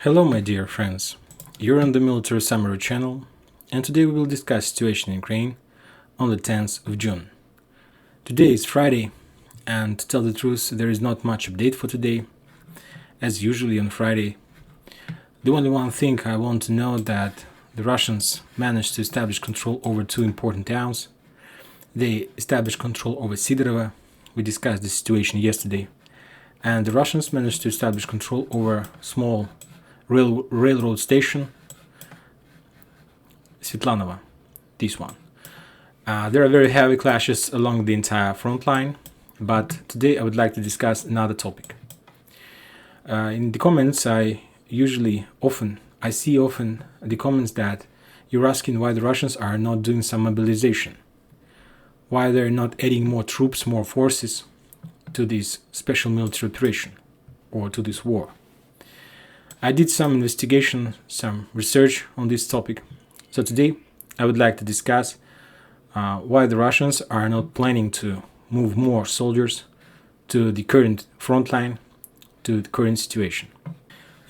Hello my dear friends, you're on the Military Summary channel, and today we will discuss situation in Ukraine on the 10th of June. Today is Friday, and to tell the truth, there is not much update for today, as usually on Friday. The only one thing I want to know that the Russians managed to establish control over two important towns. They established control over Sidorova. We discussed the situation yesterday. And the Russians managed to establish control over small railroad station, Svetlanova, this one. There are very heavy clashes along the entire front line, but today I would like to discuss another topic. In the comments, I see often the comments that you're asking why the Russians are not doing some mobilization, why they're not adding more troops, more forces to this special military operation or to this war. I did some investigation, some research on this topic. So today I would like to discuss why the Russians are not planning to move more soldiers to the current front line, to the current situation.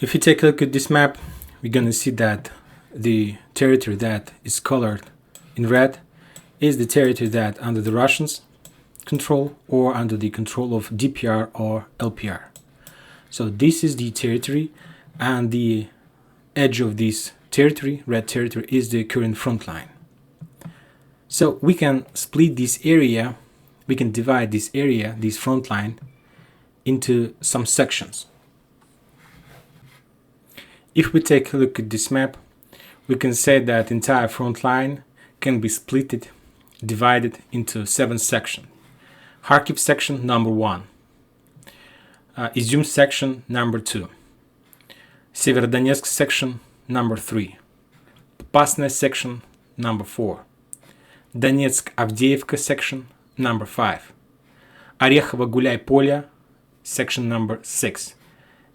If you take a look at this map, we're going to see that the territory that is colored in red is the territory that under the Russians control or under the control of DPR or LPR. So this is the territory, and the edge of this territory, red territory, is the current front line. So we can split this area, we can divide this area, this front line, into some sections. If we take a look at this map, we can say that entire front line can be splitted, divided into 7 sections. Kharkiv section number 1, Izum section number 2, Severodonetsk section number 3, Popasная section number 4, Donetsk-Avdiivka section number 5, Орехово-Гуляй-Поле section number 6,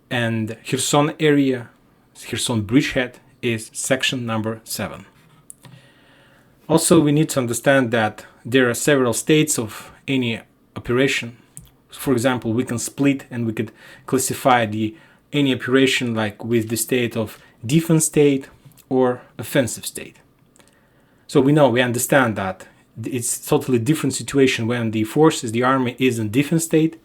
and Kherson area, Kherson bridgehead, is section number 7. Also, we need to understand that there are several states of any operation. For example, we can split and we could classify any operation like with the state of defense state or offensive state. So we understand that it's totally different situation when the forces, the army, is in defense state,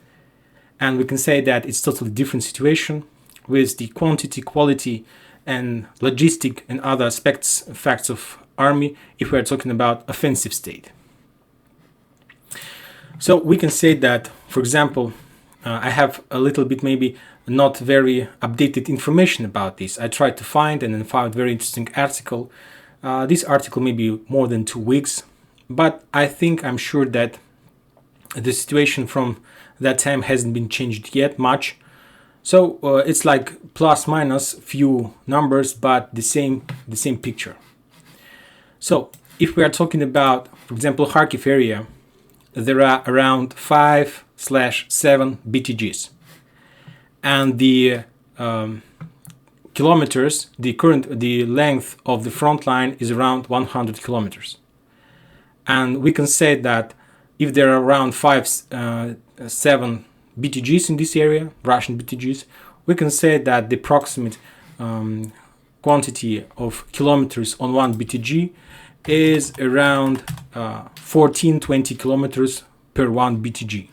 and we can say that it's totally different situation with the quantity, quality, and logistic and other facts of army if we are talking about offensive state. So we can say that, for example, I have a little bit maybe not very updated information about this. I tried to find and then found a very interesting article. This article may be more than 2 weeks, but I'm sure that the situation from that time hasn't been changed yet much. So it's like plus minus few numbers, but the same picture. So if we are talking about, for example, Kharkiv area, there are around 5/7 BTGs, and the kilometers, the length of the front line is around 100 kilometers. And we can say that if there are around 5/7 BTGs in this area, Russian BTGs, we can say that the approximate quantity of kilometers on one BTG is around 14-20 kilometers per one BTG.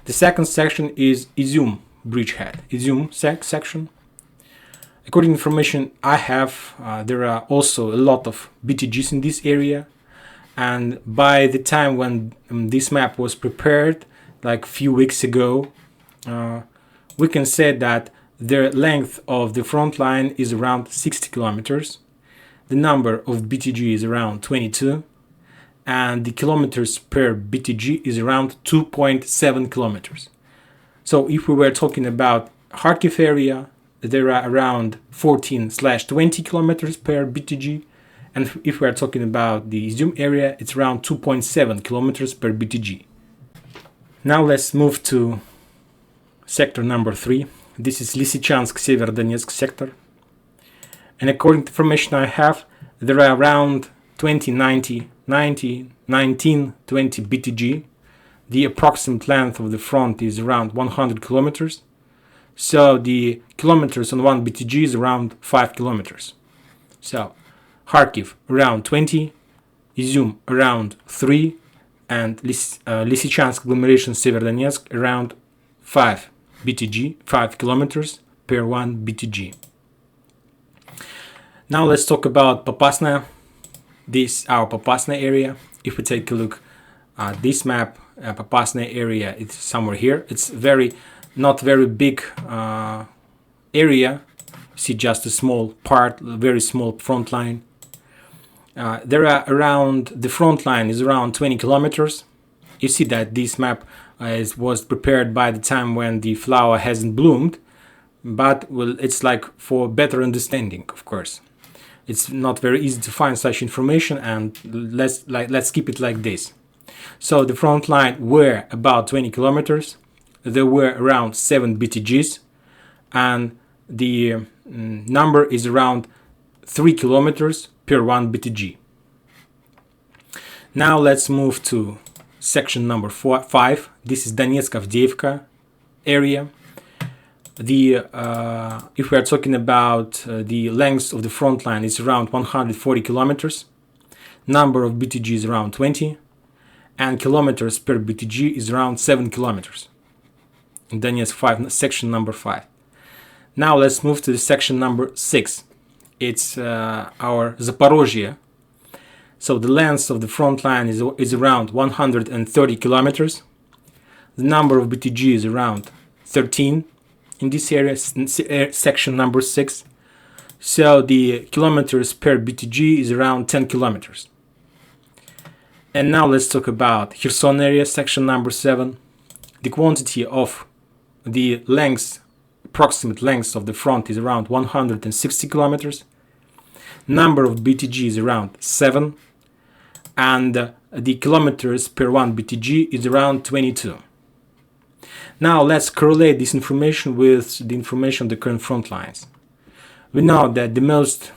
The second section is Izum bridgehead, Izum section. According to information I have, there are also a lot of BTGs in this area, and by the time when this map was prepared, like a few weeks ago, we can say that the length of the front line is around 60 kilometers. The number of BTG is around 22, and the kilometers per BTG is around 2.7 kilometers. So if we were talking about Kharkiv area, there are around 14/20 kilometers per BTG, and if we are talking about the Izum area, it's around 2.7 kilometers per BTG. Now let's move to sector number 3. This is Lysychansk-Severodonetsk sector. And according to information I have, there are around 19, 20 BTG. The approximate length of the front is around 100 kilometers. So the kilometers on 1 BTG is around 5 kilometers. So Kharkiv around 20, Izum around 3, and Lysychansk agglomeration Severodonetsk around 5 BTG, 5 kilometers per 1 BTG. Now let's talk about Popasna. This is our Popasna area. If we take a look at this map, Popasna area is somewhere here. It's not very big area. You see just a small part, a very small front line. The front line is around 20 kilometers. You see that this map was prepared by the time when the flower hasn't bloomed, but it's like for better understanding, of course. It's not very easy to find such information, and let's keep it like this. So the front line were about 20 kilometers. There were around 7 BTGs, and the number is around 3 kilometers per 1 BTG. Now let's move to section number 5. This is Donetsk-Avdiivka area. If we are talking about the length of the front line, is around 140 kilometers. Number of BTG is around 20, and kilometers per BTG is around 7 kilometers. In Donetsk 5, section number 5. Now let's move to the section number 6. It's our Zaporozhye. So the length of the front line is around 130 kilometers. The number of BTG is around 13 in this area, section number 6. So the kilometers per BTG is around 10 kilometers. And now let's talk about Kherson area, section number 7. The quantity of the approximate length of the front is around 160 kilometers. Number of BTG is around 7. And the kilometers per 1 BTG is around 22. Now let's correlate this information with the information on the current front lines. We know that the most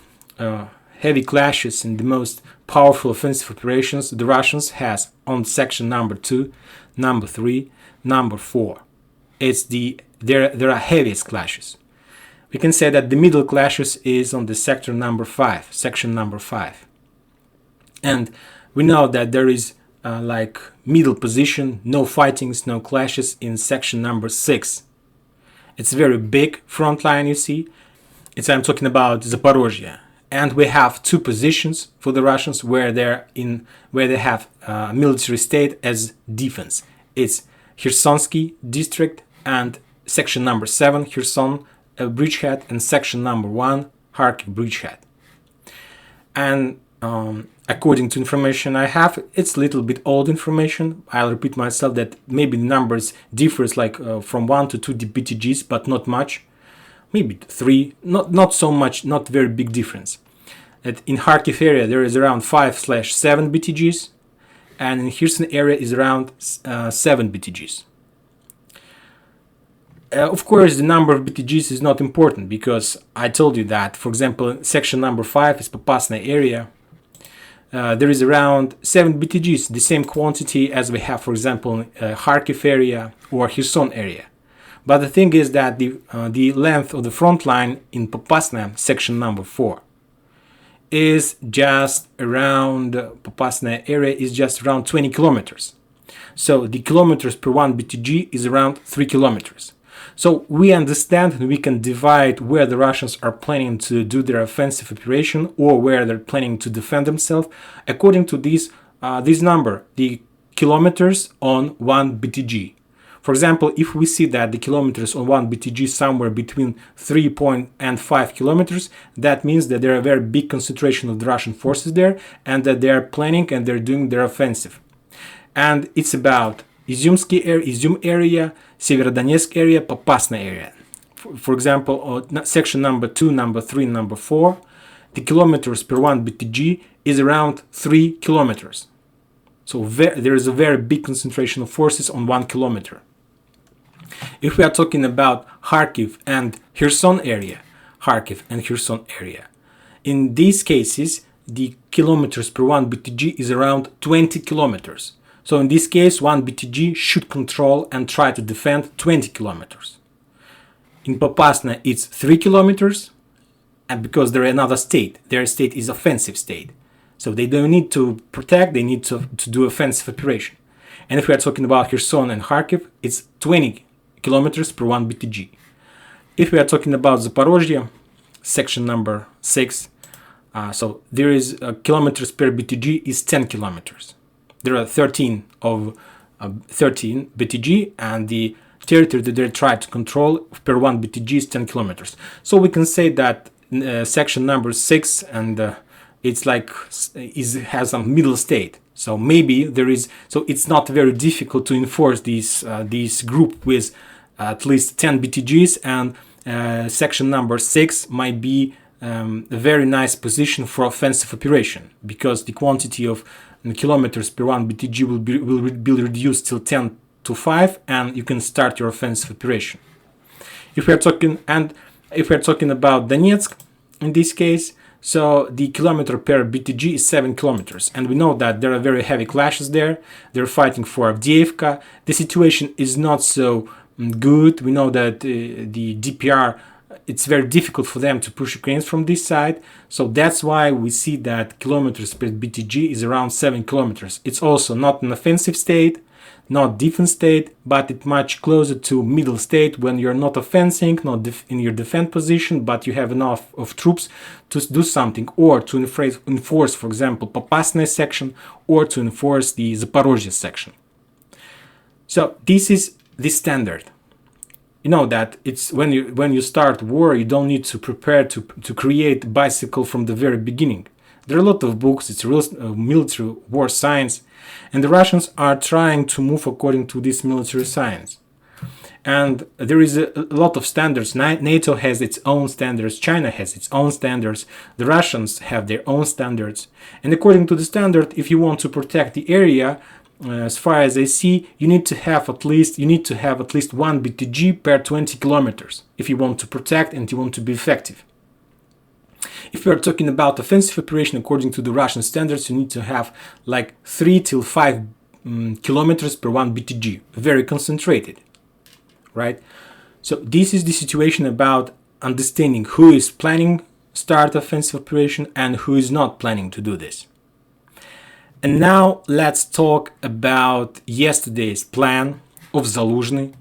heavy clashes and the most powerful offensive operations the Russians has on section number 2, number 3, number 4. There are heaviest clashes. We can say that the middle clashes is on the section number 5. And we know that there is middle position, no fightings, no clashes in section number 6. It's a very big front line, you see. I'm talking about Zaporozhye. And we have 2 positions for the Russians where they have military state as defense. It's Khersonsky district and section number 7, Kherson bridgehead, and section number 1, Kharkiv bridgehead. And according to information I have, it's a little bit old information. I'll repeat myself that maybe the numbers differs from 1 to 2 BTGs, but not much. Maybe 3, not so much, not very big difference. In Kharkiv area there is around 5/7 BTGs, and in Kherson area is around 7 BTGs. Of course, the number of BTGs is not important, because I told you that, for example, section number 5 is Popasna area. There is around 7 BTGs, the same quantity as we have, for example, in Kharkiv area or Kherson area. But the thing is that the length of the front line in Popasna, section number 4, is just around, Popasna area is just around 20 kilometers. So the kilometers per 1 BTG is around 3 kilometers. So we understand and we can divide where the Russians are planning to do their offensive operation or where they're planning to defend themselves according to this number, the kilometers on 1 BTG. For example, if we see that the kilometers on 1 BTG is somewhere between 3 and 5 kilometers, that means that there are a very big concentration of the Russian forces there and that they are planning and they're doing their offensive. And it's about Izum area, Severodonetsk area, Popasna area. For example, section number 2, number 3, number 4, the kilometers per 1 BTG is around 3 kilometers. So there is a very big concentration of forces on 1 kilometer. If we are talking about Kharkiv and Kherson area, in these cases, the kilometers per 1 BTG is around 20 kilometers. So in this case, 1 BTG should control and try to defend 20 kilometers. In Popasna, it's 3 kilometers, and because they're another state, their state is offensive state. So they don't need to protect, they need to do offensive operation. And if we are talking about Kherson and Kharkiv, it's 20 kilometers per 1 BTG. If we are talking about Zaporozhye, section number 6, so there is kilometers per BTG is 10 kilometers. There are 13 BTG, and the territory that they try to control per 1 BTG is 10 kilometers. So we can say that section number 6 and it's like has some middle state. So maybe there is, so it's not very difficult to enforce this group with at least 10 BTGs, and section number 6 might be a very nice position for offensive operation, because the quantity of kilometers per 1 BTG will be reduced till 10 to 5, and you can start your offensive operation. If we are talking about Donetsk, in this case, so the kilometer per BTG is 7 kilometers, and we know that there are very heavy clashes there. They're fighting for Avdiivka. The situation is not so good. We know that the DPR, it's very difficult for them to push Ukrainians from this side. So that's why we see that kilometers per BTG is around 7 kilometers. It's also not an offensive state, not defense state, but it's much closer to middle state when you're not offensing, not in your defense position, but you have enough of troops to do something, or to enforce, for example, Popasna section, or to enforce the Zaporozhye section. So this is the standard. You know that it's when you start war, you don't need to prepare to create bicycle from the very beginning. There are a lot of books, it's real military war science, and the Russians are trying to move according to this military science. And there is a lot of standards. NATO has its own standards, China has its own standards, the Russians have their own standards. And according to the standard, if you want to protect the area, as far as I see, you need to have at least 1 BTG per 20 kilometers if you want to protect and you want to be effective. If we are talking about offensive operation according to the Russian standards, you need to have like 3 till 5 kilometers per 1 BTG, very concentrated, right? So this is the situation about understanding who is planning start offensive operation and who is not planning to do this. And now let's talk about yesterday's plan of Zaluzhny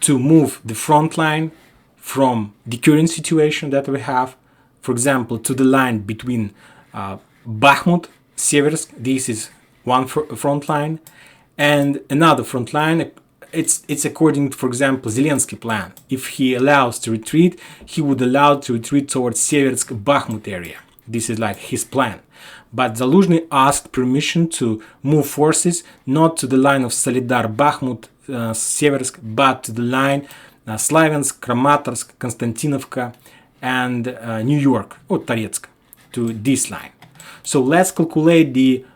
to move the front line from the current situation that we have, for example, to the line between Bakhmut, Seversk. This is one front line, and another front line. It's according to, for example, Zelensky plan. If he allows to retreat, he would allow to retreat towards Seversk, Bakhmut area. This is like his plan. But Zaluzhny asked permission to move forces not to the line of Solidar, Bakhmut, Seversk, but to the line Slaviansk, Kramatorsk, Konstantinovka, and New York or Toretsk, to this line. So let's calculate the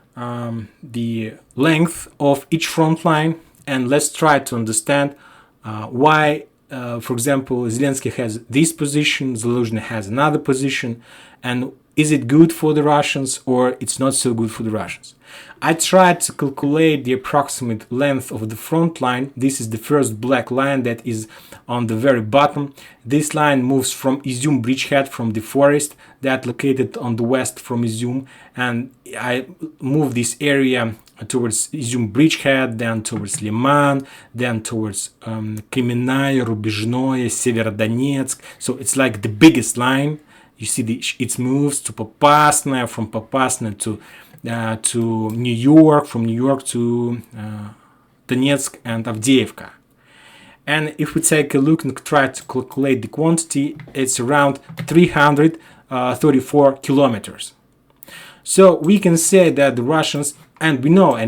length of each front line, and let's try to understand why, for example, Zelensky has this position, Zaluzhny has another position, and is it good for the Russians or it's not so good for the Russians? I tried to calculate the approximate length of the front line. This is the first black line that is on the very bottom. This line moves from Izum bridgehead, from the forest that located on the west from Izum, and I move this area towards Izum bridgehead, then towards Liman, then towards Kremenaya, Rubizhnoye, Severodonetsk. So it's like the biggest line. You see it moves to Popasna, from Popasna to New York, from New York to Donetsk and Avdiivka. And if we take a look and try to calculate the quantity, it's around 334 kilometers. So we can say that the Russians, and we know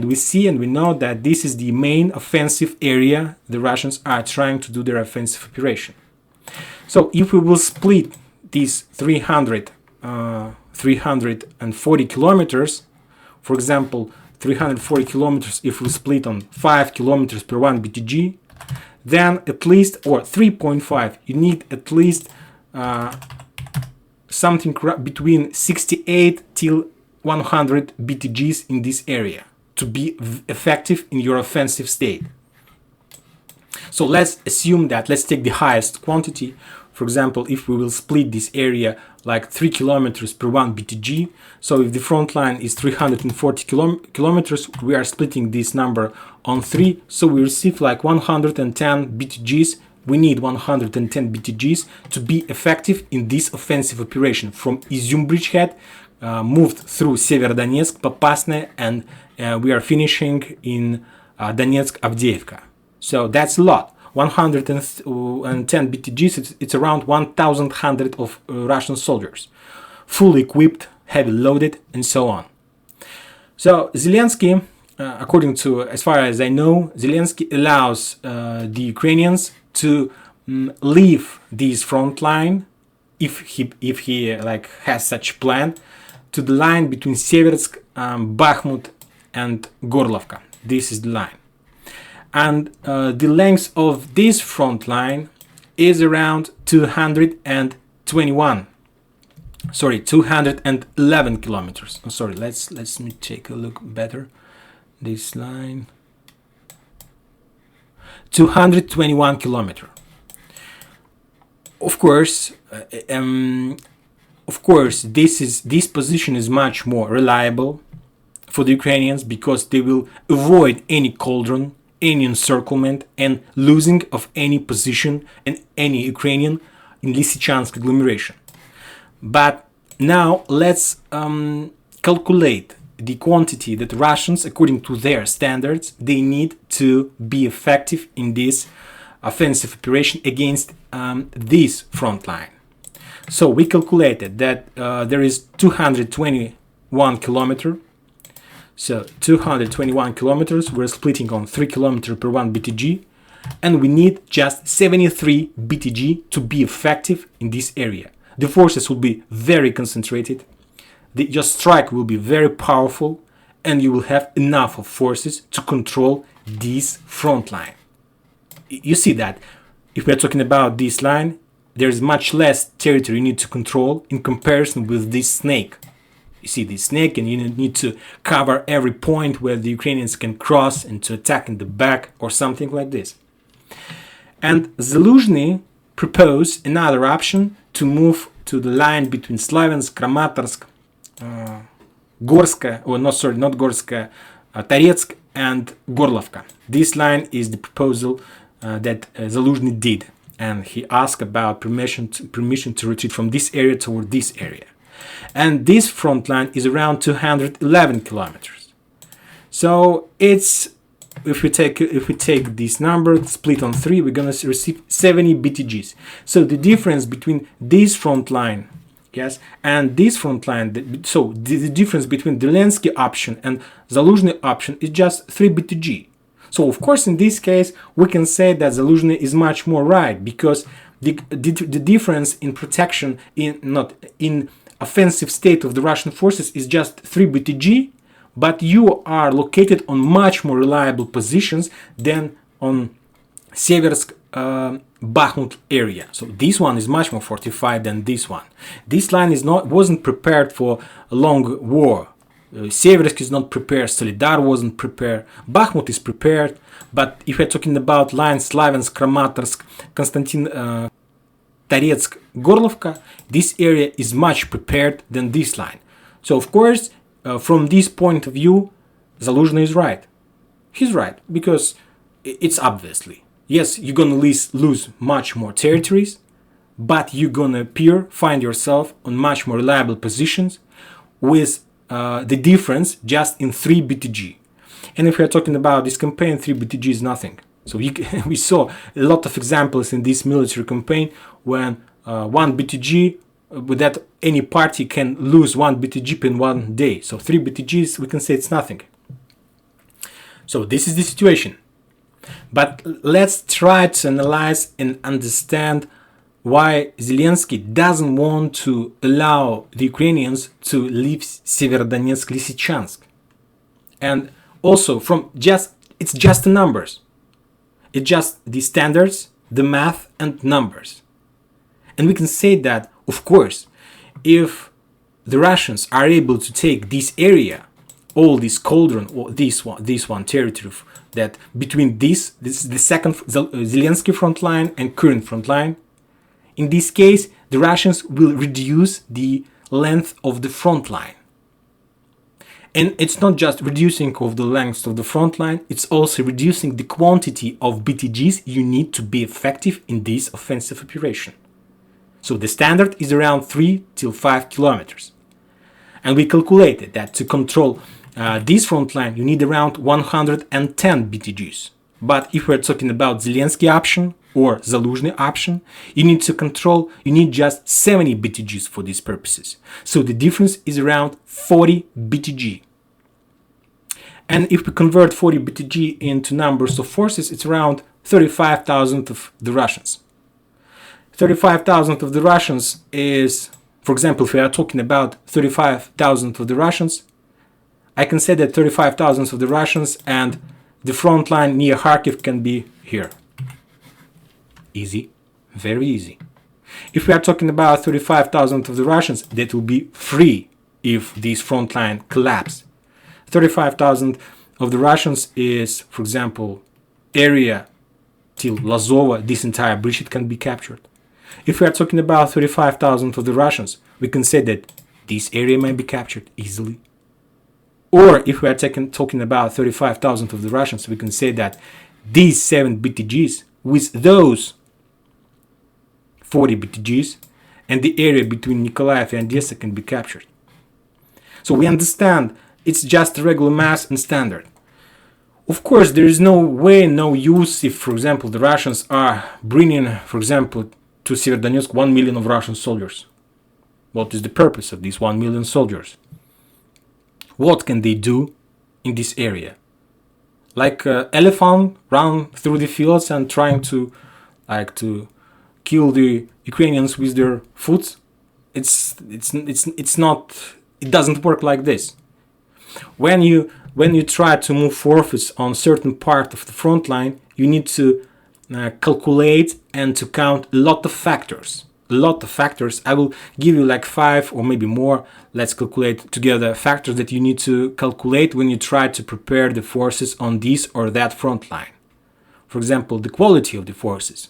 that this is the main offensive area the Russians are trying to do their offensive operation. So if we will split these 340 kilometers, for example, 340 kilometers, if we split on 5 kilometers per 1 BTG, then at least, or 3.5, you need at least something between 68 till 100 BTGs in this area to be effective in your offensive state. So let's assume that, let's take the highest quantity. For example, if we will split this area like 3 kilometers per 1 BTG, so if the front line is 340 kilometers, we are splitting this number on 3, so we receive like 110 BTGs. We need 110 BTGs to be effective in this offensive operation from Izum bridgehead, moved through Severodonetsk, Popasne, and we are finishing in Donetsk, Avdiivka. So that's a lot. 110 BTGs, it's around 1,100 of Russian soldiers, fully equipped, heavy loaded, and so on. So Zelensky, according to, as far as I know, Zelensky allows the Ukrainians to leave this front line, if he like has such plan, to the line between Seversk, Bakhmut, and Gorlovka. This is the line. And the length of this front line is around 211 kilometers. Oh, sorry, let me take a look better. This line, 221 kilometer. Of course, this position is much more reliable for the Ukrainians because they will avoid any cauldron, any encirclement, and losing of any position and any Ukrainian in Lysychansk agglomeration. But now let's calculate the quantity that Russians, according to their standards, they need to be effective in this offensive operation against this front line. So we calculated that there is 221 kilometer. So 221 kilometers, we're splitting on 3 kilometers per 1 BTG, and we need just 73 BTG to be effective in this area. The forces will be very concentrated, your strike will be very powerful, and you will have enough of forces to control this front line. You see that if we're talking about this line, there's much less territory you need to control in comparison with this snake. You see this snake, and you need to cover every point where the Ukrainians can cross and to attack in the back or something like this. And Zaluzhny proposed another option to move to the line between Slaviansk, Kramatorsk, Gorska, or not Gorska, Toretsk, and Gorlovka. This line is the proposal that Zaluzhny did, and he asked about permission to retreat from this area toward this area. And this front line is around 211 kilometers. So it's, if we take this number split on 3, we're gonna receive 70 BTGs. So the difference between this front line, yes, and this front line, so the difference between Zelensky option and Zaluzhny option is just 3 BTG. So of course in this case we can say that Zaluzhny is much more right, because the difference in protection in offensive state of the Russian forces is just 3 BTG, but you are located on much more reliable positions than on Seversk, Bakhmut area. So this one is much more fortified than this one. This line wasn't prepared for a long war. Seversk is not prepared, Solidar wasn't prepared, Bakhmut is prepared, but if we're talking about lines Slaviansk, Kramatorsk, Toretsk, Gorlovka, this area is much prepared than this line. So of course, from this point of view, Zaluzhny is right. He's right, because it's obviously, yes, you're gonna lose much more territories, but you're gonna find yourself on much more reliable positions with the difference just in 3 BTG. And if we're talking about this campaign, 3 BTG is nothing. So we saw a lot of examples in this military campaign when 1 BTG, with that any party can lose 1 BTG in 1 day. So 3 BTGs, we can say it's nothing. So this is the situation. But let's try to analyze and understand why Zelensky doesn't want to allow the Ukrainians to leave Severodonetsk, Lysychansk. And also it's just the numbers. It's just the standards, the math, and numbers. And we can say that, of course, if the Russians are able to take this area, all this cauldron or this one territory that between this is the second Zelensky front line and current front line. In this case, the Russians will reduce the length of the front line. And it's not just reducing of the length of the front line, it's also reducing the quantity of BTGs you need to be effective in this offensive operation. So the standard is around 3 till 5 kilometers. And we calculated that to control this front line, you need around 110 BTGs. But if we're talking about Zelensky option or Zaluzhny option, you need just 70 BTGs for these purposes. So the difference is around 40 BTG. And if we convert 40 BTG into numbers of forces, it's around 35,000 of the Russians. 35,000 of the Russians is, for example, if we are talking about 35,000 of the Russians, I can say that 35,000 of the Russians and the front line near Kharkiv can be here. Easy, very easy. If we are talking about 35,000 of the Russians, that will be free if this front line collapses. 35,000 of the Russians is, for example, area till Lazova, this entire bridge can be captured. If we are talking about 35,000 of the Russians, we can say that this area may be captured easily. Or if we are talking about 35,000 of the Russians, we can say that these 7 BTGs with those 40 BTGs and the area between Nikolaev and Odessa can be captured. So we understand it's just regular mass and standard. Of course, there is no way, no use if, for example, the Russians are bringing, for example, to Severodonetsk 1 million of Russian soldiers. What is the purpose of these 1 million soldiers? What can they do in this area? Like elephant run through the fields and trying to kill the Ukrainians with their foot? It's not. It doesn't work like this. When you try to move forces on certain part of the front line, you need to calculate and to count a lot of factors. I will give you like 5 or maybe more. Let's calculate together factors that you need to calculate when you try to prepare the forces on this or that front line. For example, the quality of the forces.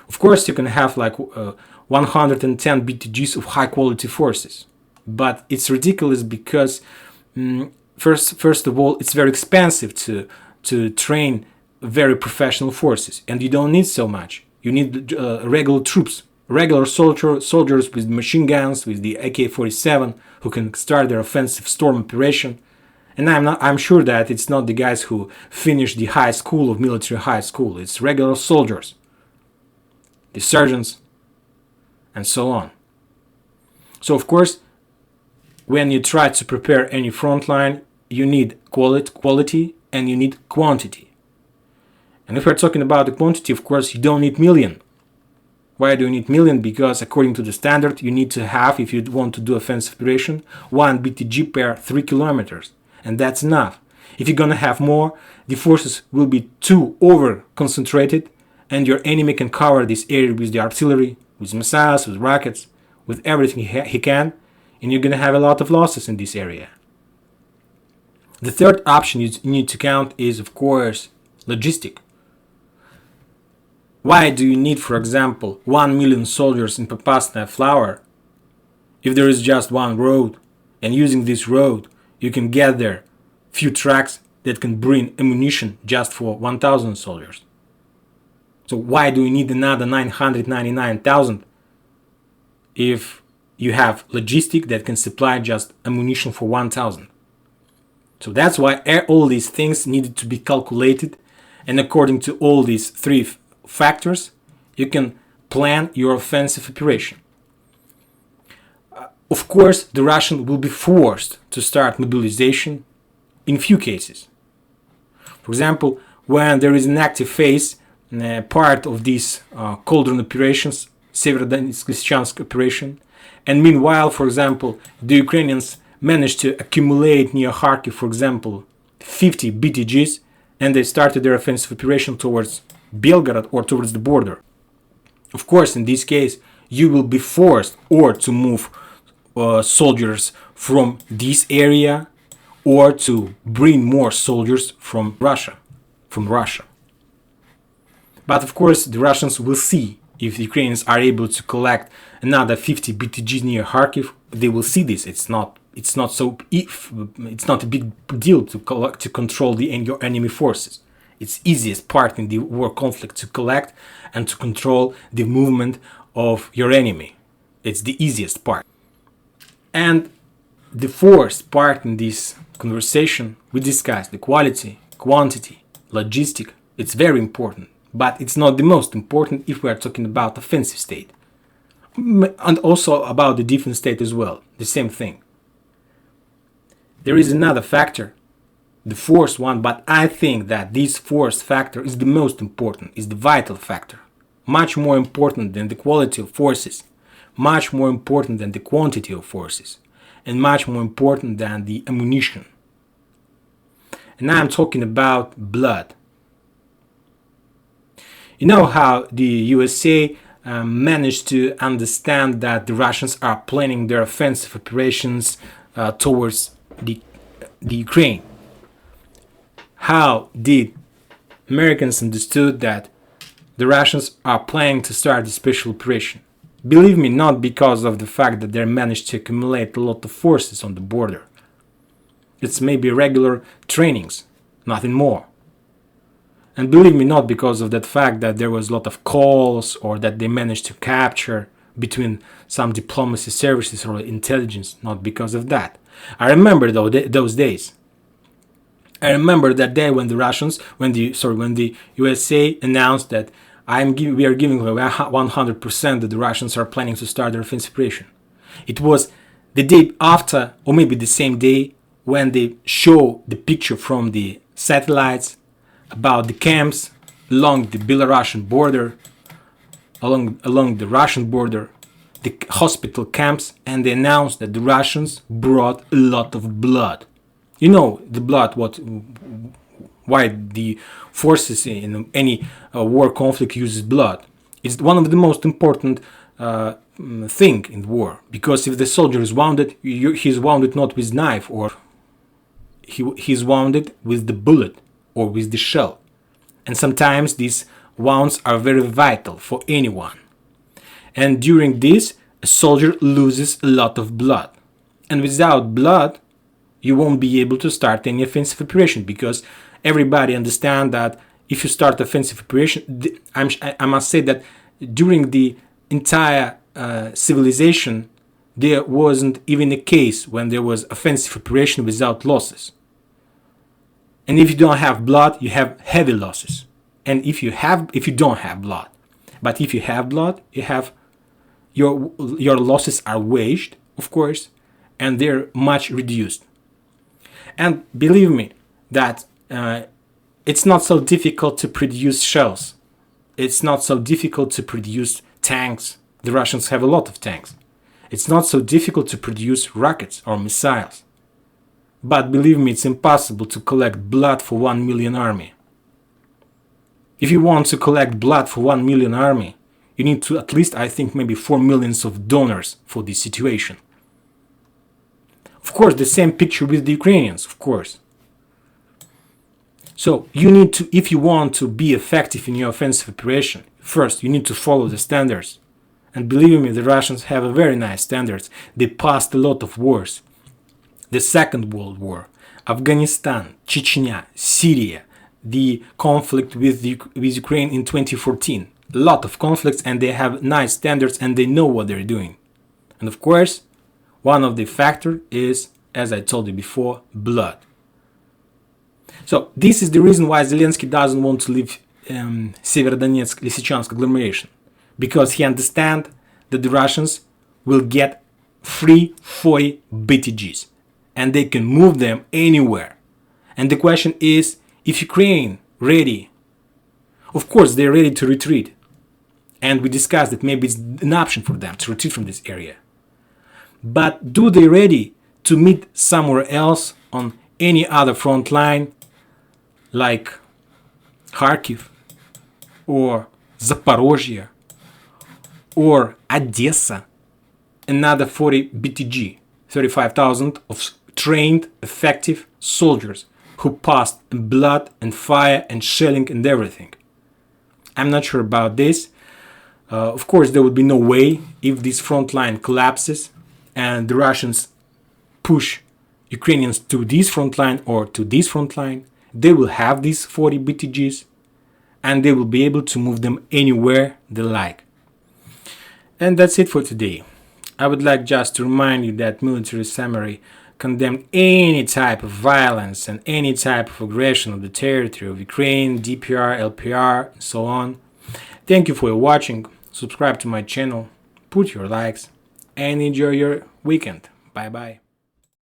Of course, you can have like 110 BTGs of high quality forces, but it's ridiculous because first of all, it's very expensive to train very professional forces, and you don't need so much. You need regular troops, regular soldiers with machine guns, with the AK-47, who can start their offensive storm operation. And I'm sure that it's not the guys who finished the high school of military high school. It's regular soldiers, the sergeants, and so on. So of course, when you try to prepare any front line, you need quality and you need quantity. And if we're talking about the quantity, of course, you don't need million. Why do you need million? Because according to the standard, you need to have, if you want to do offensive operation, 1 BTG per 3 kilometers. And that's enough. If you're gonna have more, the forces will be too over concentrated, and your enemy can cover this area with the artillery, with missiles, with rockets, with everything he can, and you're gonna have a lot of losses in this area. The third option you need to count is, of course, logistic. Why do you need, for example, 1 million soldiers in Popasная Flower if there is just one road, and using this road you can get there few trucks that can bring ammunition just for 1,000 soldiers? So why do you need another 999,000 if you have logistic that can supply just ammunition for 1,000? So that's why all these things needed to be calculated, and according to all these 3 factors, you can plan your offensive operation. Of course, the Russian will be forced to start mobilization in few cases. For example, when there is an active phase, part of these cauldron operations, Severodonetsk operation, and meanwhile, for example, the Ukrainians managed to accumulate near Kharkiv, for example, 50 BTGs, and they started their offensive operation towards Belgorod or towards the border. Of course, in this case, you will be forced or to move soldiers from this area or to bring more soldiers from Russia. But of course, the Russians will see if the Ukrainians are able to collect another 50 BTGs near Kharkiv. They will see this. It's not a big deal to control your enemy forces. It's easiest part in the war conflict to collect and to control the movement of your enemy. It's the easiest part. And the fourth part in this conversation, we discussed the quality, quantity, logistic. It's very important, but it's not the most important if we are talking about offensive state. And also about the defense state as well, the same thing. There is another factor, the fourth one, but I think that this fourth factor is the most important, is the vital factor. Much more important than the quality of forces, much more important than the quantity of forces, and much more important than the ammunition. And now I'm talking about blood. You know how the USA managed to understand that the Russians are planning their offensive operations towards the Ukraine. How did Americans understood that the Russians are planning to start a special operation? Believe me, not because of the fact that they managed to accumulate a lot of forces on the border. It's maybe regular trainings, nothing more. And believe me, not because of that fact that there was a lot of calls or that they managed to capture between some diplomacy services or intelligence, not because of that. I remember those days. I remember that day when the USA announced that we are giving 100% that the Russians are planning to start their offensive operation. It was the day after, or maybe the same day, when they show the picture from the satellites about the camps along the Belarusian border, along the Russian border, the hospital camps, and they announced that the Russians brought a lot of blood. You know, the blood, why the forces in any war conflict uses blood. It's one of the most important thing in war, because if the soldier is wounded, he's wounded not with knife, or he's wounded with the bullet or with the shell. And sometimes these wounds are very vital for anyone. And during this, a soldier loses a lot of blood. And without blood, you won't be able to start any offensive operation, because everybody understands that if you start offensive operation, I must say that during the entire civilization, there wasn't even a case when there was offensive operation without losses. And if you don't have blood, you have heavy losses. And if you don't have blood, but if you have blood, you have your losses are waged, of course, and they're much reduced. And believe me that it's not so difficult to produce shells. It's not so difficult to produce tanks. The Russians have a lot of tanks. It's not so difficult to produce rockets or missiles. But believe me, it's impossible to collect blood for 1 million army. If you want to collect blood for 1 million army, you need to at least, I think, maybe 4 millions of donors for this situation. Of course, the same picture with the Ukrainians, of course. So you need to, if you want to be effective in your offensive operation, first you need to follow the standards. And believe me, the Russians have a very nice standards. They passed a lot of wars. The Second World War, Afghanistan, Chechnya, Syria, the conflict with Ukraine in 2014. A lot of conflicts, and they have nice standards and they know what they're doing. And of course, one of the factors is, as I told you before, blood. So this is the reason why Zelensky doesn't want to leave Severodonetsk-Lysychansk agglomeration, because he understands that the Russians will get free 40 BTGs and they can move them anywhere. And the question is, if Ukraine ready, of course they're ready to retreat. And we discussed that maybe it's an option for them to retreat from this area. But do they ready to meet somewhere else on any other front line, like Kharkiv or Zaporozhye or Odessa? Another 40 BTG, 35,000 of trained, effective soldiers who passed blood and fire and shelling and everything. I'm not sure about this. Of course, there would be no way if this front line collapses and the Russians push Ukrainians to this front line or to this front line. They will have these 40 BTGs and they will be able to move them anywhere they like. And that's it for today. I would like just to remind you that military summary condemned any type of violence and any type of aggression of the territory of Ukraine, DPR, LPR, and so on. Thank you for watching. Subscribe to my channel, put your likes, and enjoy your weekend. Bye bye.